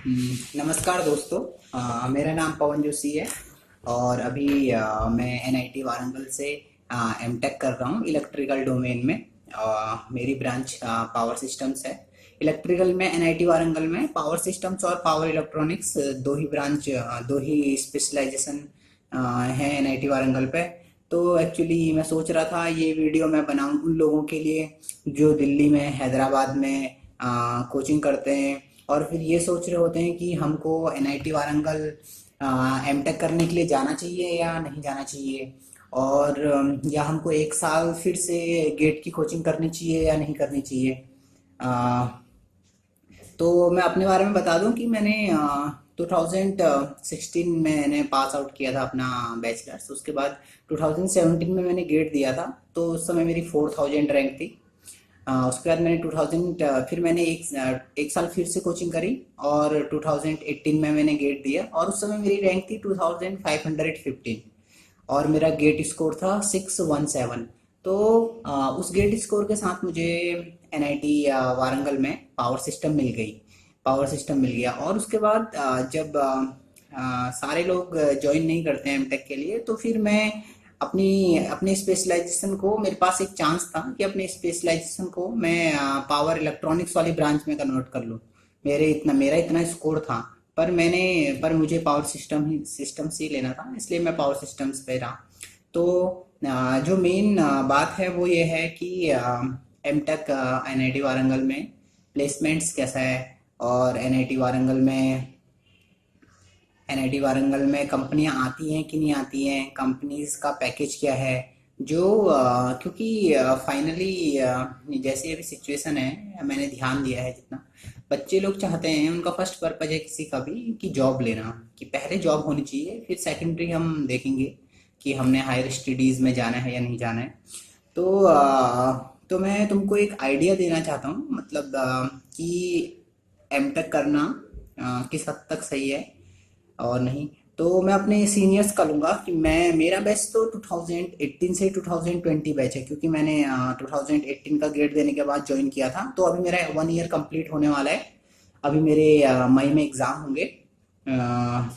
नमस्कार दोस्तों। मेरा नाम पवन जोशी है और अभी मैं एनआईटी वारंगल से एमटेक कर रहा हूँ इलेक्ट्रिकल डोमेन में। मेरी ब्रांच पावर सिस्टम्स है। इलेक्ट्रिकल में एनआईटी वारंगल में पावर सिस्टम्स और पावर इलेक्ट्रॉनिक्स दो ही ब्रांच, दो ही स्पेशलाइजेशन है एनआईटी वारंगल पे। तो एक्चुअली मैं सोच रहा था ये वीडियो मैं बनाऊं उन लोगों के लिए जो दिल्ली में, हैदराबाद में कोचिंग करते हैं और फिर ये सोच रहे होते हैं कि हमको एनआईटी वारंगल एमटेक करने के लिए जाना चाहिए या नहीं जाना चाहिए, और या हमको एक साल फिर से गेट की कोचिंग करनी चाहिए या नहीं करनी चाहिए। अ, तो मैं अपने बारे में बता दूं कि मैंने 2016 में मैंने पास आउट किया था अपना बैचलर्स। उसके बाद 2017 में मैंने गेट दिया था, तो उस समय मेरी 4000 रैंक थी। उसके बाद मैंने 2000 फिर मैंने एक साल फिर से कोचिंग करी और 2018 में मैंने गेट दिया और उस समय मेरी रैंक थी 2515 और मेरा गेट स्कोर था 617। तो उस गेट स्कोर के साथ मुझे एनआईटी वारंगल में पावर सिस्टम मिल गई, पावर सिस्टम मिल गया। और उसके बाद जब सारे लोग ज्वाइन नहीं करते हैं एमटेक के लिए, तो फिर मैं अपनी अपने स्पेशलाइजेशन को, मेरे पास एक चांस था कि अपने स्पेशलाइजेशन को मैं पावर इलेक्ट्रॉनिक्स वाली ब्रांच में कन्वर्ट कर लूँ। मेरा इतना स्कोर था, पर मुझे पावर सिस्टम्स ही लेना था, इसलिए मैं पावर सिस्टम्स पे रहा। तो जो मेन बात है वो ये है कि एमटेक एनआईटी वारंगल में प्लेसमेंट्स कैसा है, और एनआईटी वारंगल में कंपनियां आती हैं कि नहीं आती हैं, कंपनीज का पैकेज क्या है। जो क्योंकि फाइनली जैसी अभी सिचुएशन है, मैंने ध्यान दिया है जितना बच्चे लोग चाहते हैं, उनका फर्स्ट पर्पज है किसी का भी कि जॉब लेना, कि पहले जॉब होनी चाहिए, फिर सेकेंडरी हम देखेंगे कि हमने हायर स्टडीज में जाना है या नहीं जाना है। तो मैं तुमको एक आइडिया देना चाहता हूँ, मतलब कि एमटेक करना किस हद तक सही है और नहीं। तो मैं अपने सीनियर्स का लूंगा कि मैं, मेरा बैच तो 2018 से 2020 बैच है, क्योंकि मैंने 2018 का गेट देने के बाद ज्वाइन किया था। तो अभी मेरा 1 ईयर कंप्लीट होने वाला है। अभी मेरे मई में एग्जाम होंगे,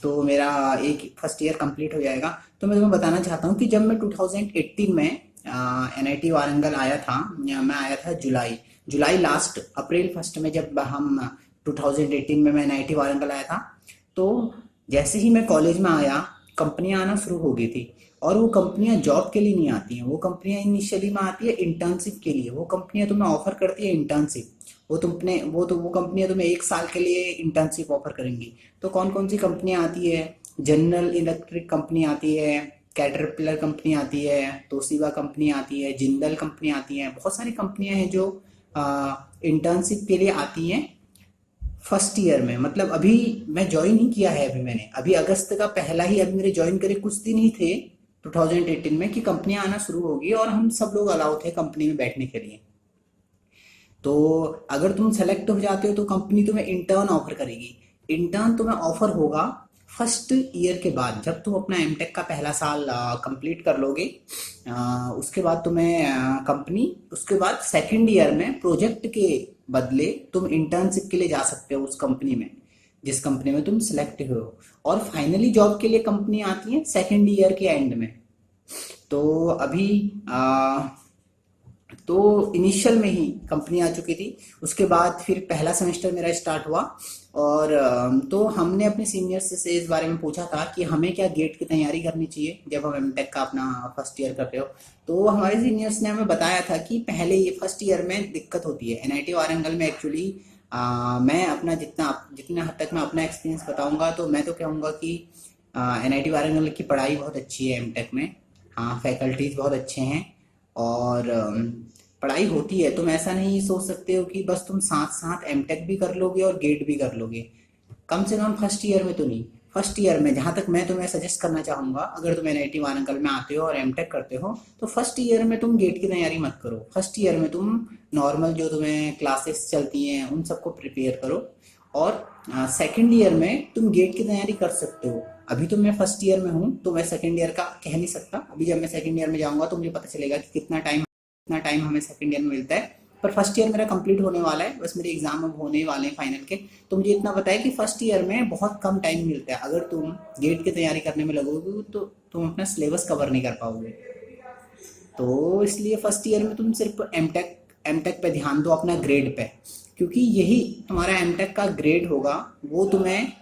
तो मेरा एक फर्स्ट ईयर कंप्लीट हो जाएगा। तो मैं तुम्हें बताना चाहता हूँ कि जब मैं 2018 में एनआईटी वारंगल आया था, मैं आया था जुलाई लास्ट, अप्रैल फर्स्ट में जब हम 2018 में मैं एनआईटी वारंगल आया था। तो जैसे ही मैं कॉलेज में आया, कंपनियां आना शुरू हो गई थी। और वो कंपनियां जॉब के लिए नहीं आती हैं, वो कंपनियां इनिशियली में आती है इंटर्नशिप के लिए। वो कंपनियां तुम्हें ऑफर करती है इंटर्नशिप। वो कंपनियां तुम्हें एक साल के लिए इंटर्नशिप ऑफर करेंगी। तो कौन कौन सी कंपनियां आती है? जनरल इलेक्ट्रिक कंपनी आती है, कैटरपिलर कंपनी आती है, तोशिबा कंपनी आती है, जिंदल कंपनी आती है। बहुत सारी कंपनियां हैं जो इंटर्नशिप के लिए आती हैं फर्स्ट ईयर में। मतलब अभी मैं ज्वाइन ही किया है, अभी मैंने अभी अगस्त का पहला ही, अभी मेरे ज्वाइन करे कुछ दिन ही थे 2018 में, कि कंपनियां आना शुरू होगी और हम सब लोग अलाउ थे कंपनी में बैठने के लिए। तो अगर तुम सेलेक्ट हो जाते हो तो कंपनी तुम्हें इंटर्न ऑफर करेगी। इंटर्न तुम्हें ऑफर होगा फर्स्ट ईयर के बाद, जब तुम अपना एमटेक का पहला साल कंप्लीट कर लोगे। उसके बाद तुम्हें कंपनी, उसके बाद सेकंड ईयर में प्रोजेक्ट के बदले तुम इंटर्नशिप के लिए जा सकते हो उस कंपनी में, जिस कंपनी में तुम सिलेक्ट हो। और फाइनली जॉब के लिए कंपनी आती है सेकंड ईयर के एंड में। तो अभी तो इनिशियल में ही कंपनी आ चुकी थी। उसके बाद फिर पहला सेमेस्टर मेरा स्टार्ट हुआ और तो हमने अपने सीनियर्स से इस बारे में पूछा था कि हमें क्या गेट की तैयारी करनी चाहिए जब हम एमटेक का अपना फर्स्ट ईयर करते हो। तो हमारे सीनियर्स ने हमें बताया था कि पहले ये फर्स्ट ईयर में दिक्कत होती है एनआईटी वारंगल में। एक्चुअली मैं अपना जितना हद तक मैं अपना एक्सपीरियंस बताऊंगा, तो मैं तो कहूँगा कि एनआईटी वारंगल की पढ़ाई बहुत अच्छी है एमटेक में। हाँ, फैकल्टीज बहुत अच्छे हैं और पढ़ाई होती है। तुम ऐसा नहीं सोच सकते हो कि बस तुम साथ साथ एमटेक भी कर लोगे और गेट भी कर लोगे। कम से कम फर्स्ट ईयर में तो नहीं, फर्स्ट ईयर में जहां तक मैं तुम्हें सजेस्ट करना चाहूंगा, अगर तुम एनआईटी वारंगल में आते हो और एमटेक करते हो, तो फर्स्ट ईयर में तुम गेट की तैयारी मत करो। फर्स्ट ईयर में तुम नॉर्मल जो तुम्हें क्लासेस चलती हैं उन सबको प्रिपेयर करो, और सेकेंड ईयर में तुम गेट की तैयारी कर सकते हो। अभी तो मैं फर्स्ट ईयर में हूँ, तो मैं सेकेंड ईयर का कह नहीं सकता। अभी जब मैं सेकेंड ईयर में जाऊंगा तो मुझे पता चलेगा कि कितना टाइम हमें सेकेंड ईयर में मिलता है। पर फर्स्ट ईयर मेरा कंप्लीट होने वाला है, बस मेरे एग्जाम अब होने वाले हैं फाइनल के। तो मुझे इतना पता है कि फर्स्ट ईयर में बहुत कम टाइम मिलता है। अगर तुम गेट की तैयारी करने में लगोगे तो तुम अपना सिलेबस कवर नहीं कर पाओगे। तो इसलिए फर्स्ट ईयर में तुम सिर्फ एमटेक पे ध्यान दो, अपना ग्रेड पे, क्योंकि यही तुम्हारा एमटेक का ग्रेड होगा, वो तुम्हें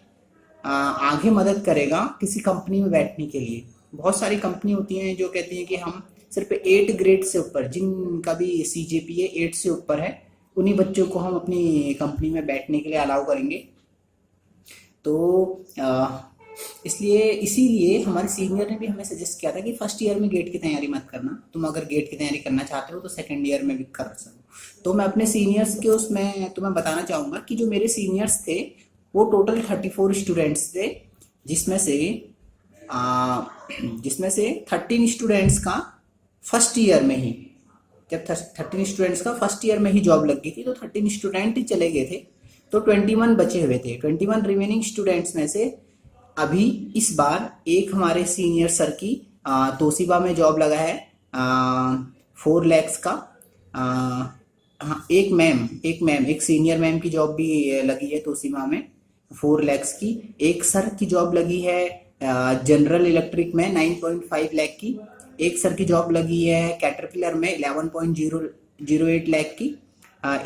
आगे मदद करेगा किसी कंपनी में बैठने के लिए। बहुत सारी कंपनी होती हैं जो कहती हैं कि हम सिर्फ 8 ग्रेड से ऊपर, जिनका भी CGPA 8 से ऊपर है, उन्हीं बच्चों को हम अपनी कंपनी में बैठने के लिए अलाउ करेंगे। तो इसलिए इसीलिए हमारे सीनियर ने भी हमें सजेस्ट किया था कि फर्स्ट ईयर में गेट की तैयारी मत करना, तुम अगर गेट की तैयारी करना चाहते हो तो सेकेंड ईयर में भी कर सको। तो मैं अपने सीनियर्स के उसमें तुम्हें बताना चाहूँगा कि जो मेरे सीनियर्स थे वो टोटल 34 स्टूडेंट्स थे, जिसमें से आ, जिसमें से 13 स्टूडेंट्स का फर्स्ट ईयर में ही, जब 13 स्टूडेंट्स का फर्स्ट ईयर में ही जॉब लग गई थी, तो 13 स्टूडेंट ही चले गए थे, तो 21 बचे हुए थे। 21 रिमेनिंग स्टूडेंट्स में से अभी इस बार एक हमारे सीनियर सर की तोशिबा में जॉब लगा है 4 lakhs का। हाँ, एक सीनियर मैम की जॉब भी लगी है तोशिबा में 4 lakhs की। एक सर की जॉब लगी है जनरल इलेक्ट्रिक में 9.5 लाख की। एक सर की जॉब लगी है कैटरपिलर में 11.008 लाख की।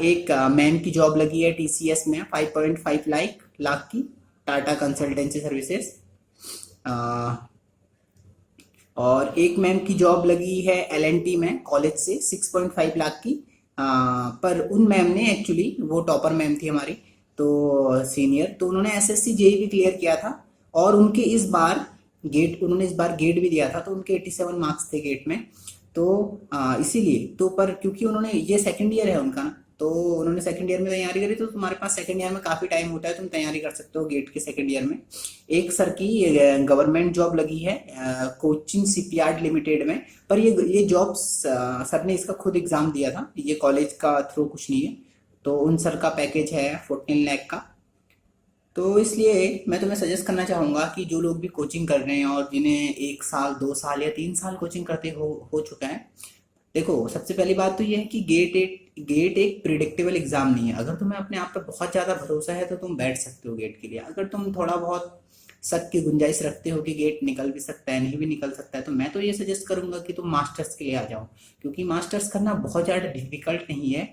एक मैम की जॉब लगी है TCS में 5.5 लाख की, टाटा कंसल्टेंसी सर्विसेज। और एक मैम की जॉब लगी है LNT में कॉलेज से 6.5 लाख की। पर उन मैम ने एक्चुअली, वो टॉपर मैम थी हमारी, तो सीनियर, तो उन्होंने SSC JEE भी क्लियर किया था, और उन्होंने इस बार गेट भी दिया था, तो उनके 87 मार्क्स थे गेट में। तो इसीलिए तो, पर क्योंकि उन्होंने, ये सेकंड ईयर है उनका ना, तो उन्होंने सेकंड ईयर में तैयारी करी, तो तुम्हारे पास सेकंड ईयर में काफ़ी टाइम होता है, तुम तैयारी कर सकते हो गेट के सेकंड ईयर में। एक सर की गवर्नमेंट जॉब लगी है कोचिन शिपयार्ड लिमिटेड में, पर ये जॉब सर ने इसका खुद एग्जाम दिया था, ये कॉलेज का थ्रू कुछ नहीं है। तो उन सर का पैकेज है 14 लाख का। तो इसलिए मैं तुम्हें सजेस्ट करना चाहूँगा कि जो लोग भी कोचिंग कर रहे हैं और जिन्हें 1 साल 2 साल या 3 साल कोचिंग करते हो चुका है, देखो सबसे पहली बात तो ये है कि गेट एक प्रिडिक्टेबल एग्जाम नहीं है। अगर तुम्हें अपने आप पर बहुत ज़्यादा भरोसा है तो तुम बैठ सकते हो गेट के लिए। अगर तुम थोड़ा बहुत शक की गुंजाइश रखते हो कि गेट निकल भी सकता है, नहीं भी निकल सकता है, तो मैं तो ये सजेस्ट करूंगा कि तुम मास्टर्स के लिए आ जाओ, क्योंकि मास्टर्स करना बहुत ज़्यादा डिफिकल्ट नहीं है।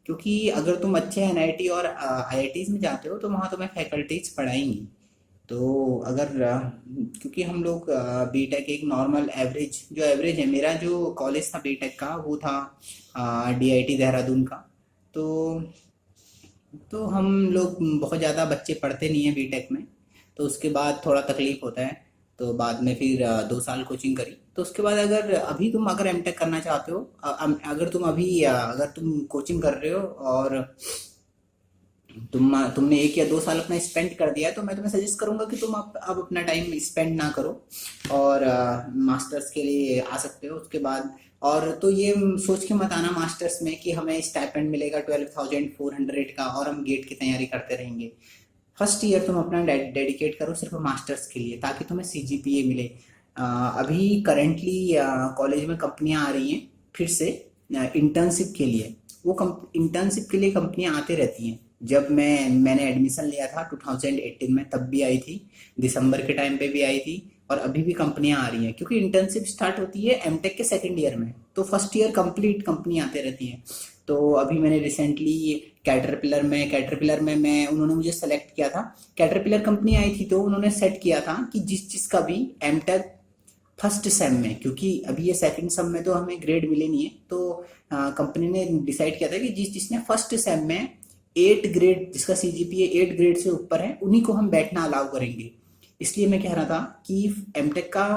क्योंकि अगर तुम अच्छे NIT और IITs में जाते हो तो वहाँ तुम्हें फैकल्टीज पढ़ाएंगी। तो अगर क्योंकि हम लोग बीटेक एक नॉर्मल एवरेज है, मेरा जो कॉलेज था बीटेक का वो था DIT देहरादून का। तो हम लोग बहुत ज़्यादा बच्चे पढ़ते नहीं हैं बीटेक में, तो उसके बाद थोड़ा तकलीफ होता है। तो बाद में फिर 2 साल कोचिंग करी। तो उसके बाद अगर एमटेक करना चाहते हो, अगर तुम कोचिंग कर रहे हो और तुमने 1 या 2 साल अपना स्पेंड कर दिया है, तो मैं तुम्हें सजेस्ट करूंगा कि तुम अब अपना टाइम स्पेंड ना करो और मास्टर्स के लिए आ सकते हो उसके बाद। और तो ये सोच के मत आना मास्टर्स में कि हमें स्टाइपेंड मिलेगा 12,400 का और हम गेट की तैयारी करते रहेंगे। फर्स्ट ईयर तुम अपना डेडिकेट करो सिर्फ मास्टर्स के लिए, ताकि तुम्हें CGPA मिले। अभी करेंटली कॉलेज में कंपनियां आ रही हैं फिर से इंटर्नशिप के लिए। वो इंटर्नशिप के लिए कंपनियां आते रहती हैं। जब मैंने एडमिशन लिया था 2018 में, तब भी आई थी, दिसंबर के टाइम पे भी आई थी, और अभी भी कंपनियां आ रही हैं, क्योंकि इंटर्नशिप स्टार्ट होती है एमटेक के सेकंड ईयर में, तो फर्स्ट ईयर कंप्लीट कंपनी आते रहती हैं। तो अभी मैंने रिसेंटली कैटरपिलर में मैं उन्होंने मुझे सेलेक्ट किया था। कैटरपिलर कंपनी आई थी तो उन्होंने सेट किया था कि जिस का भी एमटेक फर्स्ट सेम में, क्योंकि अभी ये सेकंड सेम में तो हमें ग्रेड मिले नहीं है, तो कंपनी ने डिसाइड किया था कि जिसने फर्स्ट सेम में 8 ग्रेड, जिसका CGPA 8 ग्रेड से ऊपर है, उन्हीं को हम बैठना अलाउ करेंगे। इसलिए मैं कह रहा था कि एमटेक का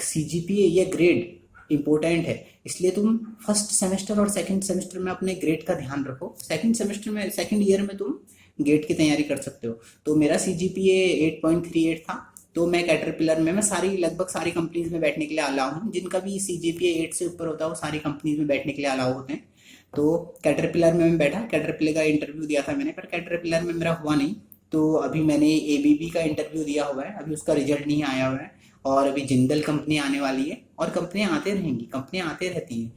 CGPA या ग्रेड इम्पोर्टेंट है, इसलिए तुम फर्स्ट सेमेस्टर और सेकंड सेमेस्टर में अपने ग्रेड का ध्यान रखो। सेकंड ईयर में तुम गेट की तैयारी कर सकते हो। तो मेरा CGPA 8.38 था, तो मैं कैटरपिलर में, मैं लगभग सारी कंपनीज में बैठने के लिए अलाउ हूँ। जिनका भी CGPA 8 से ऊपर होता है वो सारी कंपनीज में बैठने के लिए अलाउ होते हैं। तो कैटरपिलर में मैं बैठा, कैटरपिलर का इंटरव्यू दिया था मैंने, पर कैटरपिलर में मेरा हुआ नहीं। तो अभी मैंने ABB का इंटरव्यू दिया हुआ है, अभी उसका रिजल्ट नहीं आया हुआ है, और अभी जिंदल कंपनी आने वाली है, और कंपनियां आते रहेंगी, कंपनियां आते रहती हैं।